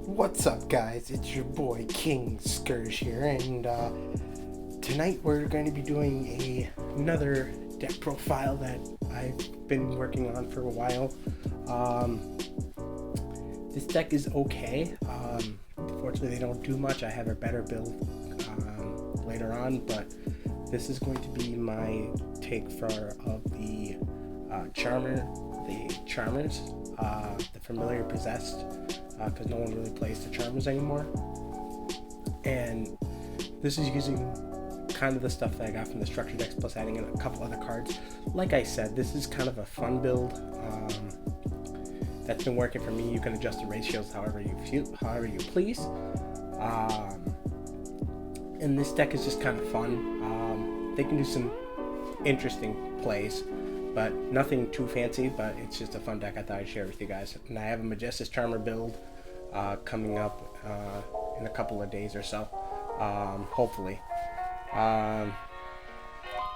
What's up, guys? It's your boy King Scourge here, and tonight we're going to be doing another deck profile that I've been working on for a while. This deck is okay. Unfortunately, they don't do much. I have a better build later on, but this is going to be my take of the Charmers, the Familiar Possessed. Because no one really plays the Charmers anymore. And this is using kind of the stuff that I got from the structure decks, plus adding in a couple other cards. Like I said, this is kind of a fun build that's been working for me. You can adjust the ratios however you please. And this deck is just kind of fun. They can do some interesting plays, but nothing too fancy, but it's just a fun deck I thought I'd share with you guys. And I have a Majestic Charmer build coming up in a couple of days or so, hopefully.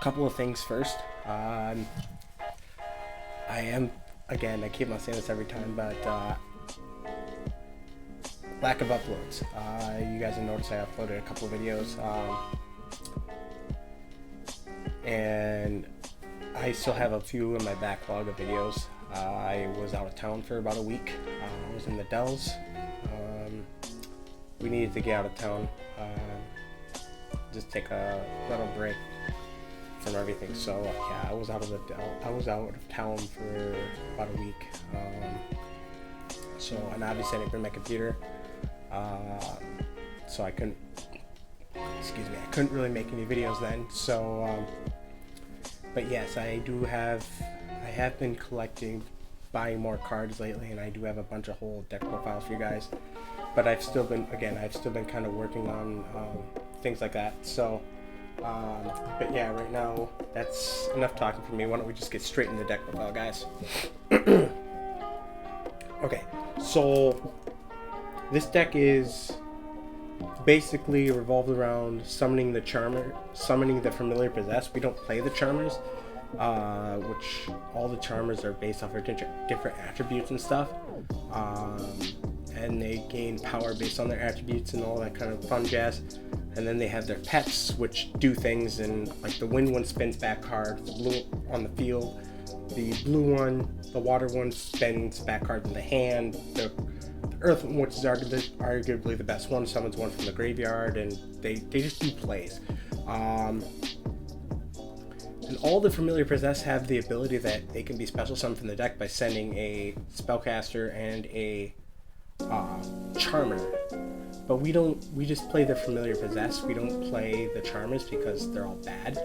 Couple of things first. I keep on saying this every time, but lack of uploads. You guys have noticed I uploaded a couple of videos, and I still have a few in my backlog of videos. I was out of town for about a week. I was in the Dells. We needed to get out of town, just take a little break from everything. So yeah, I was out of town for about a week. And obviously I didn't bring my computer, so I couldn't really make any videos then. So. But yes, I have been buying more cards lately, and I do have a bunch of whole deck profiles for you guys. But I've still been kind of working on things like that. So, but yeah, right now that's enough talking for me. Why don't we just get straight into the deck profile, guys? Okay, so this deck is basically revolved around summoning the Familiar Possessed. We don't play the Charmers, which all the Charmers are based off of different attributes and stuff, and they gain power based on their attributes and all that kind of fun jazz. And then they have their pets, which do things, and like the wind one spins back cards, the blue on the field, the blue one, the water one spins back cards in the hand, the Earth, which is arguably the best one, summons one from the graveyard, and they just do plays. And all the Familiar Possessed have the ability that they can be special summoned from the deck by sending a Spellcaster and a Charmer. But we just play the Familiar Possessed. We don't play the Charmers because they're all bad.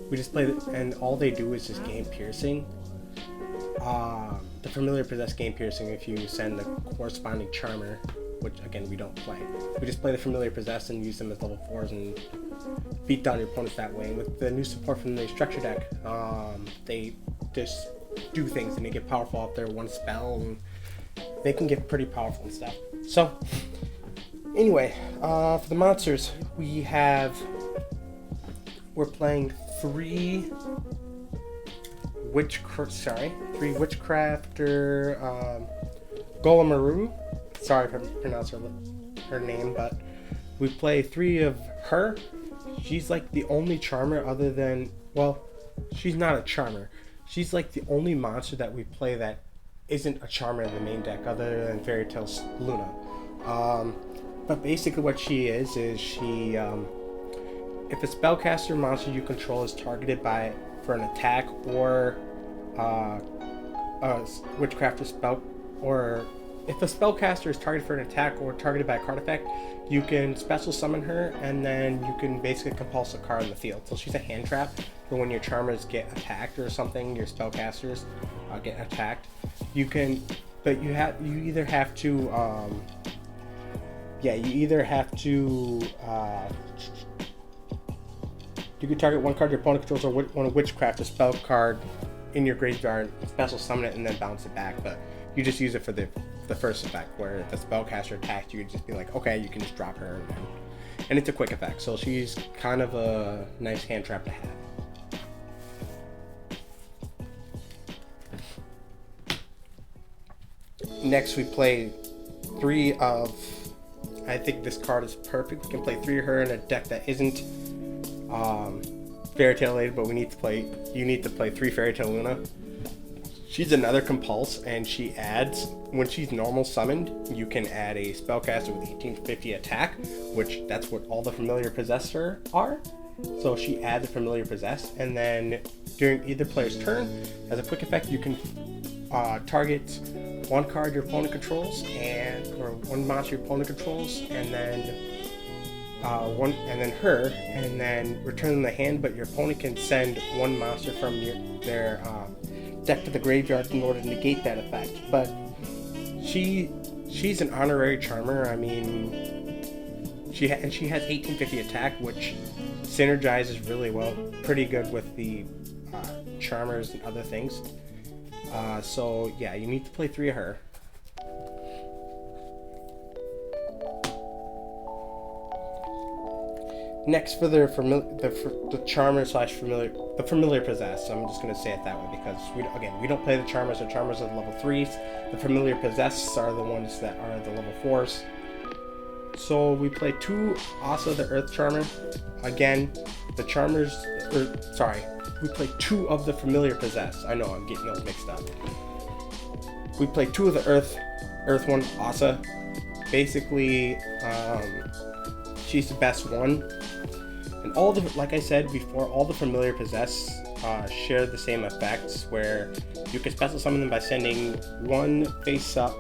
We just play and all they do is just gain piercing. The Familiar Possessed gain piercing if you send the corresponding Charmer, which again we don't play. We just play the Familiar Possessed and use them as level 4s and beat down your opponents that way. And with the new support from the structure deck, they just do things and they get powerful out there one spell, and they can get pretty powerful and stuff. So anyway, for the monsters, we're playing three Witchcrafter Golemaru. Sorry if I pronounce her name, but we play 3 of her. She's like the only Charmer other than, well, she's not a Charmer. She's like the only monster that we play that isn't a Charmer in the main deck other than Fairy Tale Luna. But basically what she is she, if a spellcaster monster you control is targeted for an attack or a Witchcrafter spell, or if a spellcaster is targeted for an attack or targeted by a card effect, you can special summon her, and then you can basically compulse a card in the field. So she's a hand trap for when your Charmers get attacked or something. Your spellcasters get attacked. You can target one card your opponent controls or one Witchcraft spell card in your graveyard, special summon it, and then bounce it back. But you just use it for the first effect, where if the spellcaster attacked you, you'd just be like, okay, you can just drop her, and it's a quick effect. So she's kind of a nice hand trap to have. Next we play 3 of, I think this card is perfect. We can play 3 of her in a deck that isn't Fairy Tale related, but you need to play 3 Fairy Tale Luna. She's another compulse, and she adds, when she's normal summoned, you can add a spellcaster with 1850 attack, which that's what all the familiar possessor are. So she adds a familiar possess, and then during either player's turn, as a quick effect, you can target 1 card your opponent controls, or 1 monster your opponent controls, and then her, and then return them the hand. But your opponent can send 1 monster from their deck to the graveyard in order to negate that effect. But she's an honorary charmer. I mean, she has 1850 attack, which synergizes really well, pretty good with the charmers and other things. So yeah, you need to play 3 of her. Next, for the charmer slash familiar possess. I'm just gonna say it that way because we don't play the charmers. The charmers are the level 3s. The familiar possess are the ones that are the level 4s. So we play 2 Asa the Earth Charmer. Again, the charmers. We play 2 of the familiar possess. I know I'm getting those mixed up. We play 2 of the Earth one, Asa. Basically, she's the best one. And like I said before, all the familiar possess share the same effects, where you can special summon them by sending 1 face up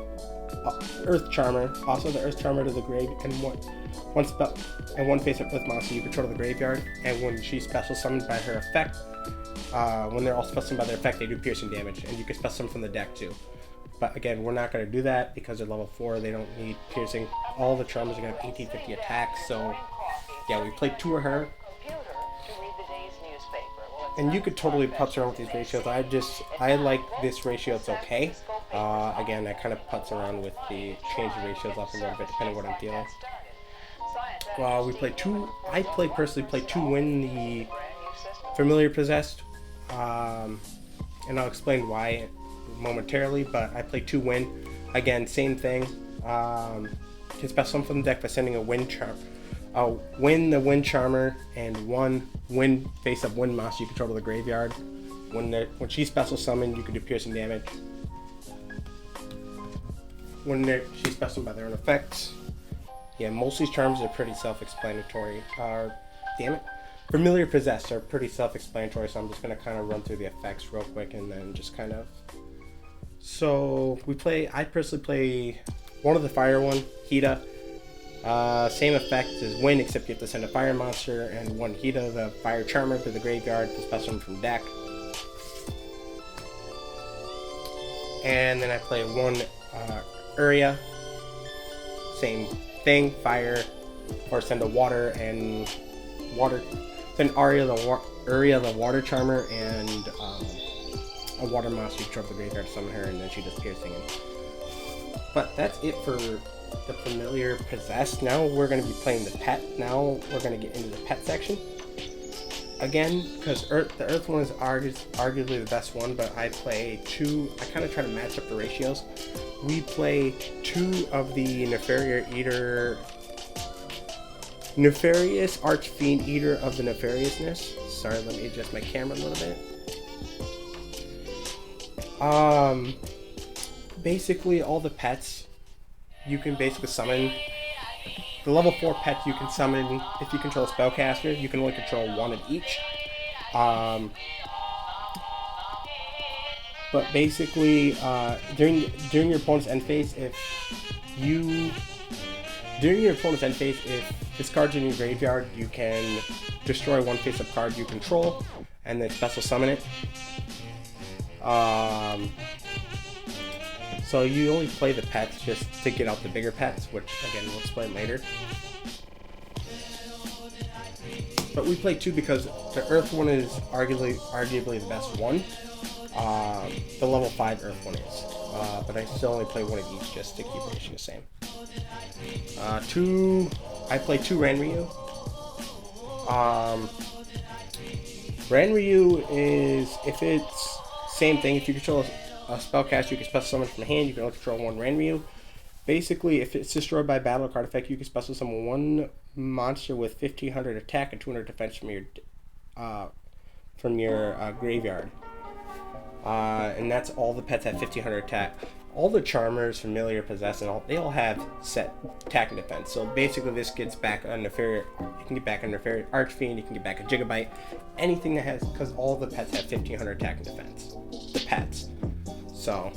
Earth Charmer, also the Earth Charmer, to the grave, and one spell and 1 face up Earth monster you control to the graveyard. And when she's special summoned by her effect, when they're all special summoned by their effect, they do piercing damage, and you can special summon from the deck too. But again, we're not going to do that because they're level 4. They don't need piercing. All the charmers are going to have 1850 attack. So yeah, we played 2 of her. And you could totally putz around with these ratios. I like this ratio. It's okay. Again, I kind of putz around with the change the ratios up a little bit depending on what I'm feeling. We play 2. I personally play 2 win the familiar possessed, and I'll explain why momentarily. But I play 2 win. Again, same thing. Can special summon from the deck by sending a wind charm. Win the Wind Charmer and 1 Wind face up Wind monster you control to the graveyard. When she's special summoned, you can do piercing damage. When she's special summoned by their own effects. Yeah, most of these charms are pretty self-explanatory. Damn it. Familiar Possessed are pretty self-explanatory, so I'm just going to kind of run through the effects real quick and then just kind of... So, I personally play 1 of the fire one, Hida. Same effect as Wind, except you have to send a fire monster, and 1 Hida, the fire charmer, to the graveyard to special summon from deck. And then I play 1 Uria. Same thing, fire, or send a water and water. Send Uria the water charmer, and a water monster you control the graveyard to summon her, and then she does piercing. But that's it for the familiar possessed. Now we're going to be playing the pet. Now we're going to get into the pet section. Again, because the Earth one is arguably the best one, but I play 2. I kind of try to match up the ratios. We play 2 of the Nefarious Archfiend, Eater of the Nefariousness. Sorry, let me adjust my camera a little bit. Basically, all the pets you can basically summon. The level 4 pet you can summon if you control a spellcaster. You can only control 1 of each. But basically, during your opponent's end phase, if this card's in your graveyard, you can destroy 1 face-up card you control, and then special summon it. So you only play the pets just to get out the bigger pets, which again we'll explain later. But we play 2 because the Earth one is arguably the best one. The level 5 Earth one is. But I still only play 1 of each just to keep the ratio the same. I play 2 Ranryu. Ranryu is, if it's same thing, if you control a spellcaster, you can special summon from hand. You can only control one Ranryu. Basically, if it's destroyed by battle or card effect, you can special summon one monster with 1500 attack and 200 defense from your graveyard. And that's all the pets have 1500 attack. All the Charmers, Familiar, Possess, and they all have set attack and defense. So basically, this gets back a Nefarious. You can get back a Nefarious Archfiend. You can get back a Gigabyte. Anything that has, because all the pets have 1500 attack and defense. The pets. So,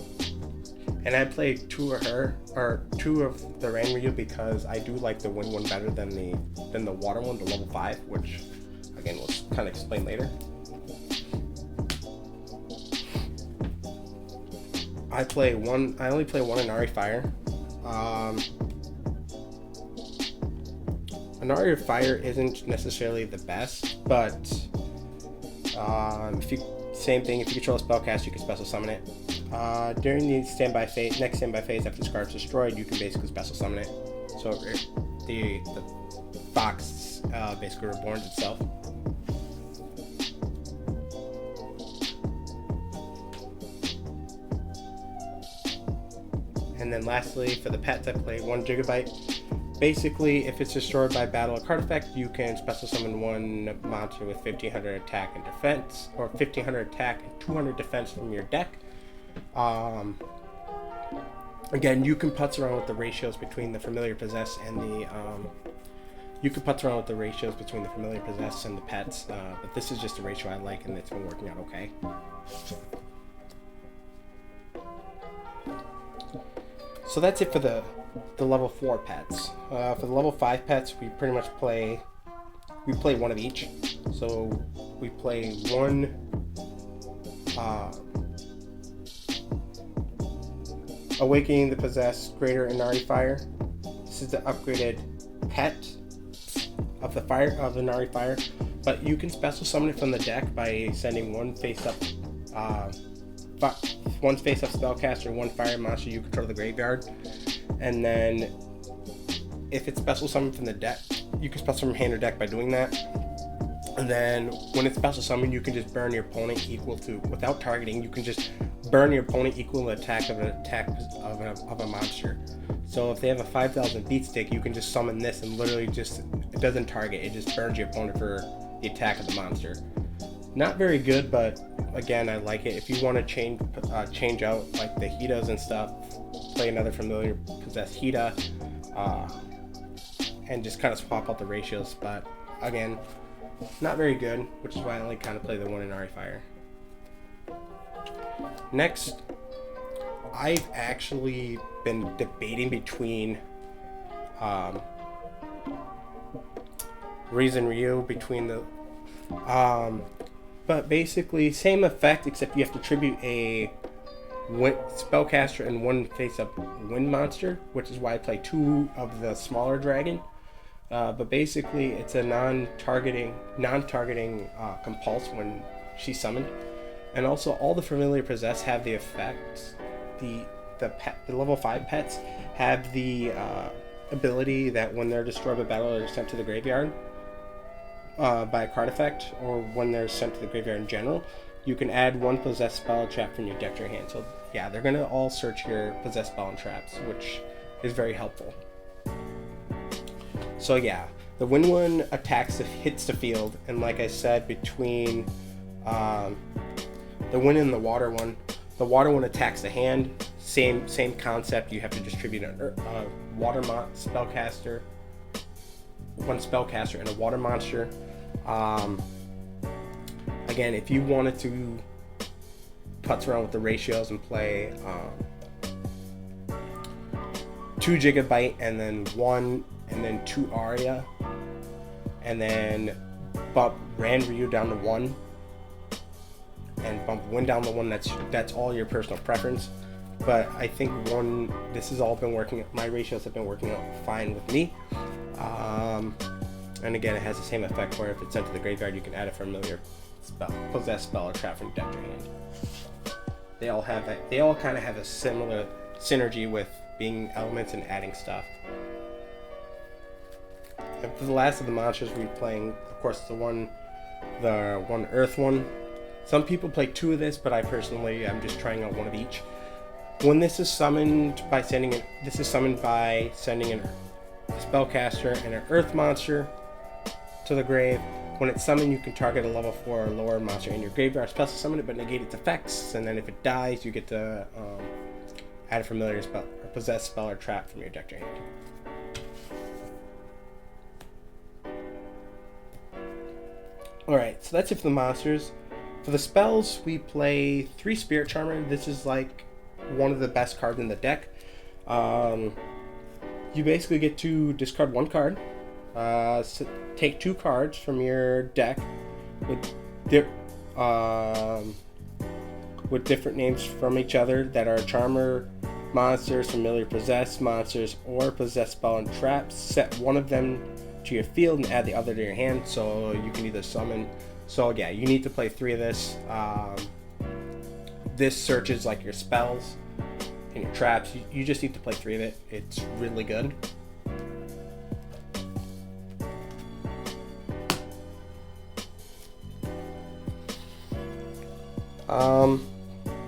and I played two of the Ranryu because I do like the wind one better than the water one, the level 5, which again we'll kind of explain later. I only play one Inari Fire. Inari Fire isn't necessarily the best, but same thing. If you control a spellcast, you can special summon it. During the next standby phase after this card's destroyed, you can basically special summon it. So the box basically reborns itself. And then lastly, for the pets, I play one Gigabyte. Basically, if it's destroyed by battle or card effect, you can special summon one monster with 1500 attack and defense, or 1500 attack and 200 defense from your deck. Again, you can putz around with the ratios between the Familiar, Possess and the pets, but this is just a ratio I like, and it's been working out okay. So that's it for the level 4 pets. For the level 5 pets, we pretty much play one of each. So we play one Awakening the Possessed Greater Inari Fire. This is the upgraded pet of the Inari Fire, but you can special summon it from the deck by sending one face-up spellcaster, one fire monster you control the graveyard, and then if it's special summoned from the deck, you can special summon hand or deck by doing that. And then when it's special summoned, you can just burn your opponent without targeting. You can just burn your opponent equal to attack of a monster. So if they have a 5000 beat stick, you can just summon this and literally it doesn't target. It just burns your opponent for the attack of the monster. Not very good, but again, I like it. If you want to change out like the Hitas and stuff, play another Familiar Possessed Hita, and just kind of swap out the ratios. But again, not very good, which is why I only kind of play the one Inari Fire. Next, I've actually been debating between Reason Ryu but basically same effect, except you have to tribute a spellcaster and one face-up wind monster, which is why I play two of the smaller dragon. But basically, it's a non-targeting compulse when she's summoned, and also all the Familiar Possess have the effects. The level 5 pets have the ability that when they're destroyed by battle or sent to the graveyard by a card effect, or when they're sent to the graveyard in general, you can add one possessed spell or trap from your deck to your hand. So yeah, they're gonna all search your possessed spell and traps, which is very helpful. So yeah, the wind one hits the field, and like I said, between the wind and the water one attacks the hand. Same concept. You have to distribute a water spellcaster, one spellcaster, and a water monster. Again, if you wanted to putz around with the ratios and play 2 Gigabyte and then 2 Aria, and then bump Ranryu down to 1 and bump Wind down to 1, that's all your personal preference. But I think this has all been working, my ratios have been working out fine with me. And again, it has the same effect where if it's sent to the graveyard, you can add a Familiar spell, possessed spell, or trap from deck to hand. They all kind of have a similar synergy with being elements and adding stuff. And for the last of the monsters, we're playing, of course, the one Earth one. Some people play 2 of this, but I'm just trying out 1 of each. When this is summoned by sending a spellcaster and an earth monster to the grave. When it's summoned, you can target a level 4 or lower monster in your graveyard, special summon it, but negate its effects. And then if it dies, you get to add a familiar spell, or possess spell or trap from your deck to your hand. Alright, so that's it for the monsters. For the spells, we play 3 Spirit Charmer. This is like one of the best cards in the deck. You basically get to discard 1 card, take 2 cards from your deck with different names from each other that are Charmer monsters, familiar possessed monsters, or possess spell and traps. Set 1 of them to your field and add the other to your hand, so you can either summon. So yeah, you need to play 3 of this. This searches like your spells and your traps. You just need to play 3 of it. It's really good.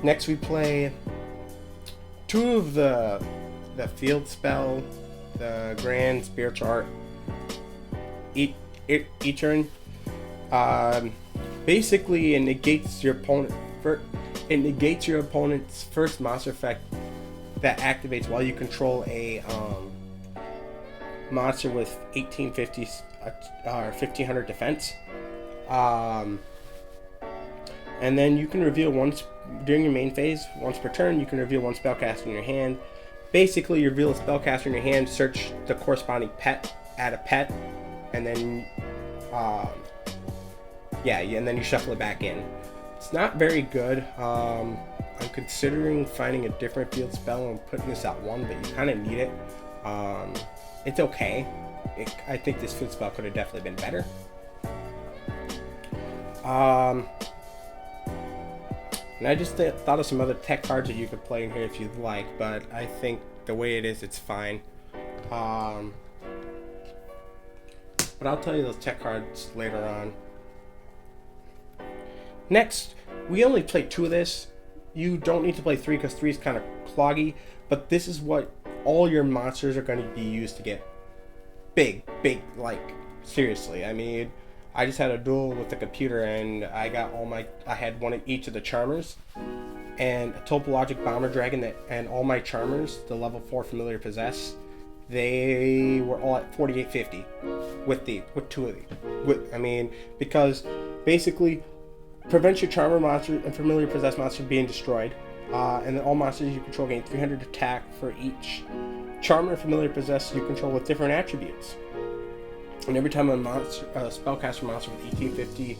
Next we play 2 of the field spell, the Grand Spiritual Art. Each turn, basically it negates your opponent's first monster effect that activates while you control a monster with 1850 or 1500 defense. And then you can reveal once during your main phase, once per turn, you can reveal 1 spellcaster in your hand. Basically, you reveal a spellcaster in your hand, search the corresponding pet, add a pet, and then and then you shuffle it back in. It's not very good. I'm considering finding a different field spell and putting this at 1, but you kind of need it. It's okay. I think this field spell could have definitely been better. And I just thought of some other tech cards that you could play in here if you'd like, but I think the way it is, it's fine. But I'll tell you those tech cards later on. Next, we only play 2 of this. You don't need to play 3 because 3 is kind of cloggy, but this is what all your monsters are going to be used to get big, like, seriously. I mean, I just had a duel with the computer and I had 1 of each of the Charmers and a Topologic Bomber Dragon and all my Charmers, the level 4 familiar possess, they were all at 4850 with 2 of these. Because basically prevents your Charmer monster and familiar possessed monster being destroyed, and then all monsters you control gain 300 attack for each Charmer and familiar possessed you control with different attributes. And every time a spellcaster monster with 1850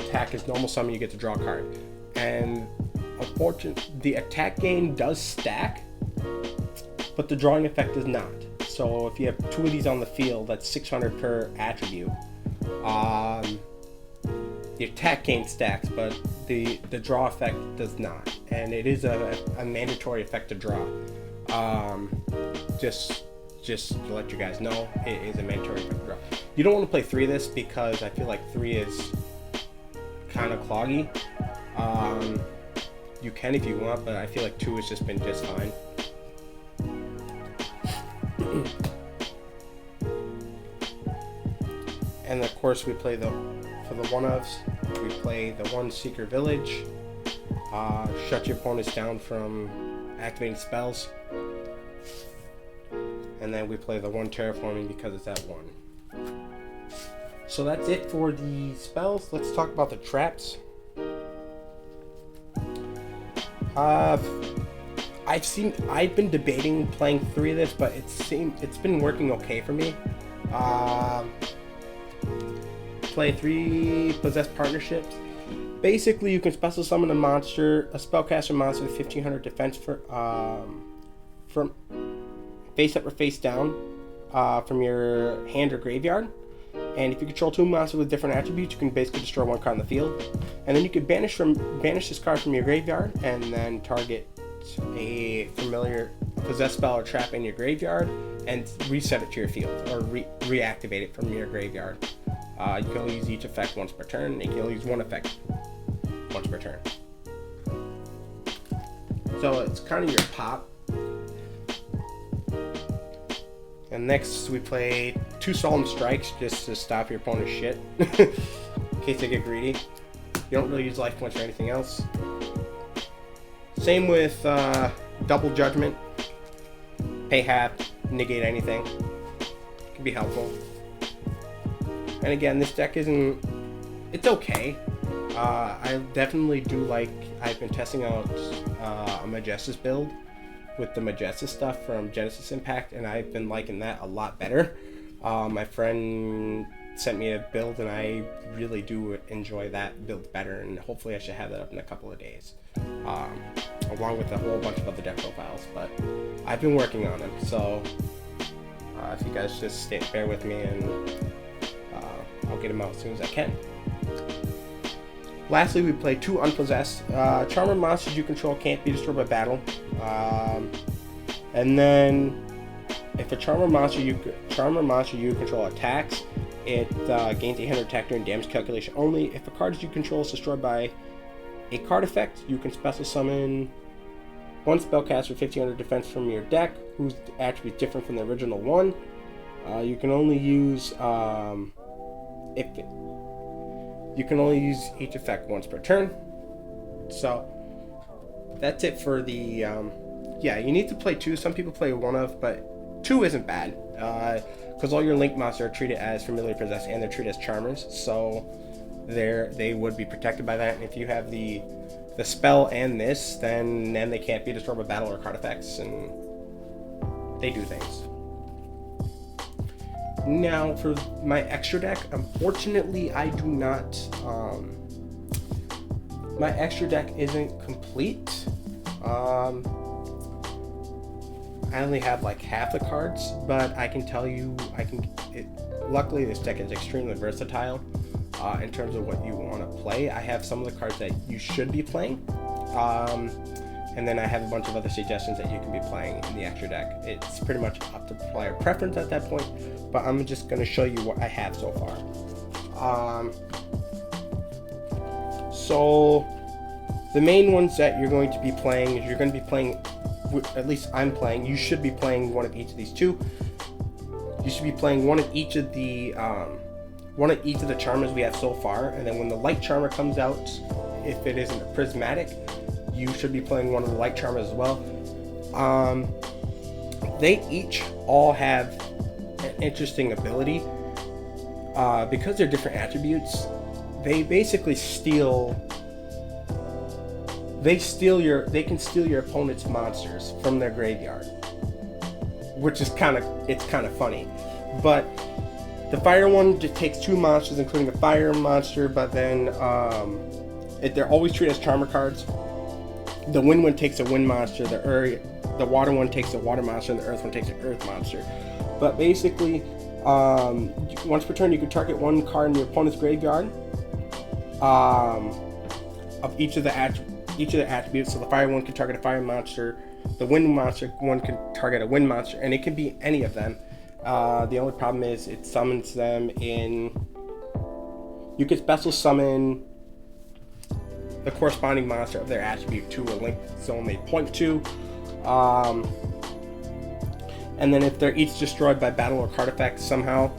attack is normal summon, you get to draw a card. And unfortunately, the attack gain does stack, but the drawing effect does not. So if you have 2 of these on the field, that's 600 per attribute. The attack gain stacks, but the draw effect does not. And it is a mandatory effect to draw. Just to let you guys know, it is a mandatory effect to draw. You don't want to play 3 of this because I feel like 3 is kind of cloggy. You can if you want, but I feel like 2 has just been just fine. And of course we play for the 1-ofs, we play the 1 Secret Village, shut your opponents down from activating spells. And then we play the 1 Terraforming because it's at 1. So that's it for the spells. Let's talk about the traps. I've been debating playing 3 of this, but it's been working okay for me. Play 3 Possessed Partnerships. Basically, you can special summon a spellcaster monster with 1500 defense from face up or face down from your hand or graveyard. And if you control 2 monsters with different attributes, you can basically destroy 1 card on the field. And then you can banish this card from your graveyard and then target a familiar possessed spell or trap in your graveyard and reset it to your field or reactivate it from your graveyard. You can only use each effect once per turn, and you can only use 1 effect once per turn. So it's kind of your pop. And next we play 2 solemn strikes just to stop your opponent's shit in case they get greedy. You don't really use life points or anything else. Same with double judgment. Pay half, negate anything. Can be helpful. And again, this deck isn't. It's okay. I definitely do like. I've been testing out a Majestus build with the Majestus stuff from Genesis Impact, and I've been liking that a lot better. My friend sent me a build, and I really do enjoy that build better, and hopefully I should have that up in a couple of days, along with a whole bunch of other deck profiles. But I've been working on them, so if you guys just bear with me, and I'll get them out as soon as I can. Lastly, we play 2 Unpossessed. Charmer monsters you control can't be destroyed by battle. And then, if a Charmer monster you control attacks, it gains 800 attack during damage calculation only. If a card you control is destroyed by a card effect, you can special summon 1 spellcaster with 1500 defense from your deck, whose attribute is different from the original one. You can only use each effect once per turn. So that's it for the yeah, you need to play 2. Some people play 1 of, but 2 isn't bad, because all your link monsters are treated as familiar possessed, and they're treated as charmers, so they would be protected by that. And if you have the spell and this, then they can't be destroyed by battle or card effects, and they do things. Now for my extra deck, unfortunately I do not, my extra deck isn't complete. I only have like half the cards, but I can tell you, luckily this deck is extremely versatile in terms of what you want to play. I have some of the cards that you should be playing, and then I have a bunch of other suggestions that you can be playing in the extra deck. It's pretty much up to player preference at that point, but I'm just going to show you what I have so far. So the main ones that you're going to be playing is at least I'm playing. You should be playing one of each of these 2. You should be playing one of each of the charmers we have so far, and then when the light charmer comes out, if it isn't a prismatic, you should be playing one of the light charmers as well. They each all have an interesting ability. Because they're different attributes, they basically they can steal your opponent's monsters from their graveyard, which is kind of funny. But the fire one just takes 2 monsters, including a fire monster, but then they're always treated as charmer cards. The wind one takes a wind monster, the water one takes a water monster, and the earth one takes an earth monster. But basically, once per turn you can target 1 card in your opponent's graveyard of each of the attributes. So the fire one can target a fire monster, the wind monster one can target a wind monster, and it can be any of them. The only problem is it summons them in. You can special summon the corresponding monster of their attribute to a link zone they point to, and then if they're each destroyed by battle or card effects somehow,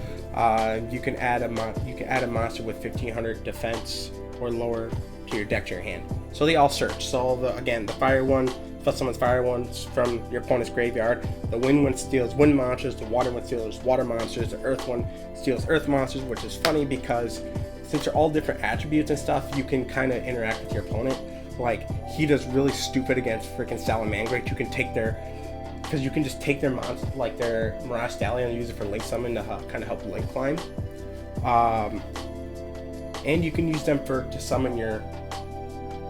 you can add a monster with 1500 defense or lower to your deck to your hand. So they all search. So the fire one summons fire ones from your opponent's graveyard. The wind one steals wind monsters. The water one steals water monsters. The earth one steals earth monsters, which is funny because since they're all different attributes and stuff, you can kind of interact with your opponent. Like, he does really stupid against freaking Salamangreat. You can take because you can just take their monster, like their Mirage Stallion, and use it for link summon to kind of help link climb. And you can use them to summon your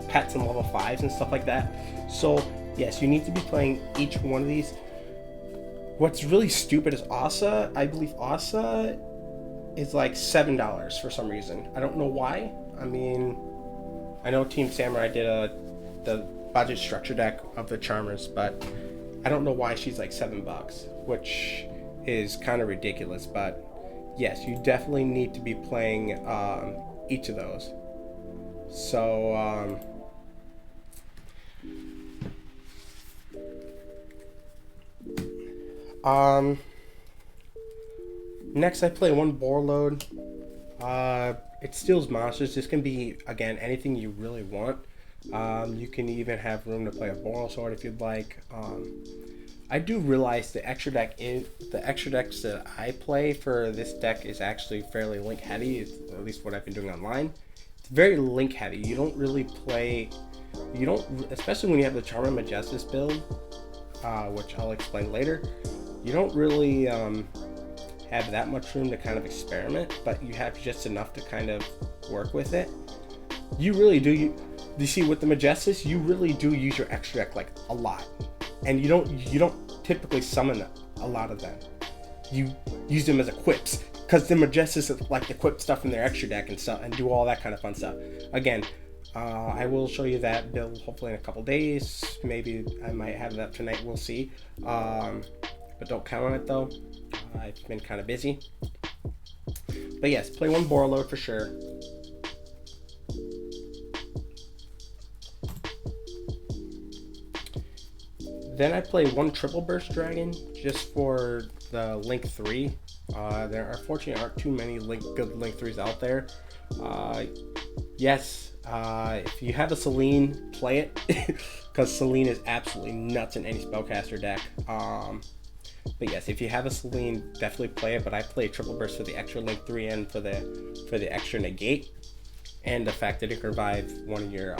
pets and level 5s and stuff like that. So yes, you need to be playing each one of these. What's really stupid is Asa. I believe Asa is like $7 for some reason. I don't know why. I mean, I know Team Samurai did the budget structure deck of the Charmers, but I don't know why she's like $7, which is kind of ridiculous. But yes, you definitely need to be playing each of those. So next I play one boar load. It steals monsters. This can be, again, anything you really want. You can even have room to play a boral sword if you'd like. I do realize the extra decks that I play for this deck is actually fairly link heavy. It's at least what I've been doing online. It's very link heavy. You don't really play. You don't, especially when you have the Charmer Majestus build, which I'll explain later. You don't really have that much room to kind of experiment, but you have just enough to kind of work with it. You really do. You see, with the Majestus, you really do use your extra deck like a lot, and you don't typically summon a lot of them. You use them as equips because the Majestus like equip stuff in their extra deck and stuff, and do all that kind of fun stuff. Again, I will show you that build hopefully in a couple days. Maybe I might have that tonight. We'll see. But don't count on it though. I've been kind of busy. But yes, play one boar load for sure. Then I play one triple burst dragon just for the Link 3. There unfortunately aren't too many good Link 3s out there. Yes, if you have a Selene, play it because Selene is absolutely nuts in any spellcaster deck. But yes, if you have a Selene, definitely play it. But I play triple burst for the extra Link 3 and for the extra negate, and the fact that it can revive one of your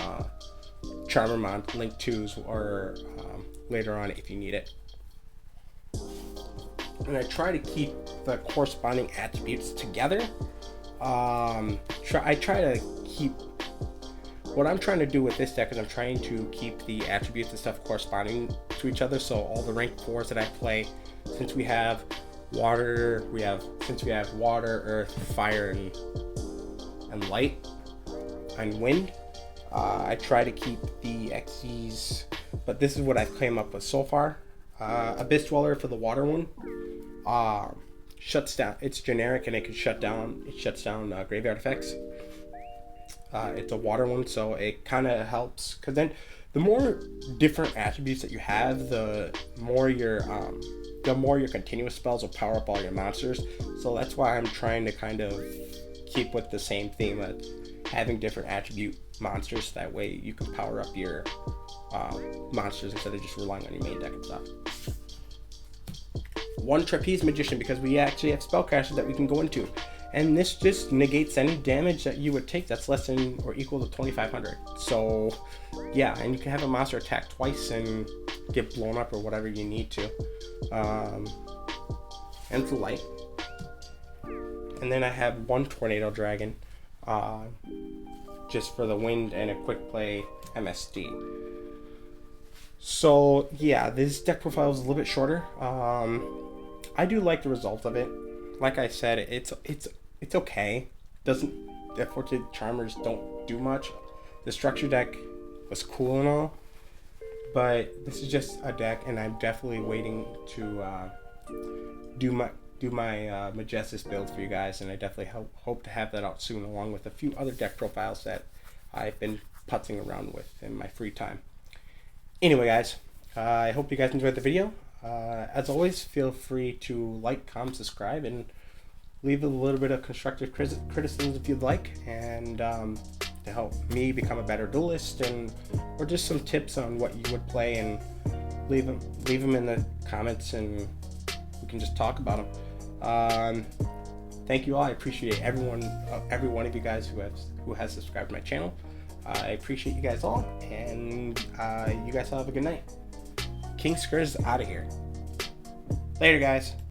Charmer Mod Link 2s or later on if you need it. And I try to keep the corresponding attributes together. I try to keep. What I'm trying to do with this deck is I'm trying to keep the attributes and stuff corresponding to each other. So all the rank 4s that I play, since we have water, earth, fire, and light, and wind, I try to keep the XYs, but this is what I've came up with so far. Abyss Dweller for the water one, shuts down. It's generic and it can shut down. It shuts down graveyard effects. It's a water one, so it kind of helps. Because then, the more different attributes that you have, the more your continuous spells will power up all your monsters. So that's why I'm trying to kind of keep with the same theme of having different attribute monsters. That way you can power up your monsters instead of just relying on your main deck and stuff. One Trapeze Magician, because we actually have spellcasters that we can go into. And this just negates any damage that you would take that's less than or equal to 2,500. So, yeah, and you can have a monster attack twice and get blown up or whatever you need to. And it's light. And then I have one Tornado Dragon, just for the wind and a quick play MSD. So, yeah, this deck profile is a little bit shorter. I do like the result of it. Like I said, it's okay. Unfortunately, Charmers don't do much. The structure deck was cool and all, but this is just a deck, and I'm definitely waiting to do my Majestus build for you guys, and I definitely hope to have that out soon, along with a few other deck profiles that I've been putzing around with in my free time. Anyway, guys, I hope you guys enjoyed the video. As always, feel free to like, comment, subscribe, and leave a little bit of constructive criticism if you'd like, and to help me become a better duelist, or just some tips on what you would play, and leave them in the comments, and we can just talk about them. Thank you all. I appreciate every one of you guys who has subscribed to my channel. I appreciate you guys all, and you guys all have a good night. King Skir's out of here. Later, guys.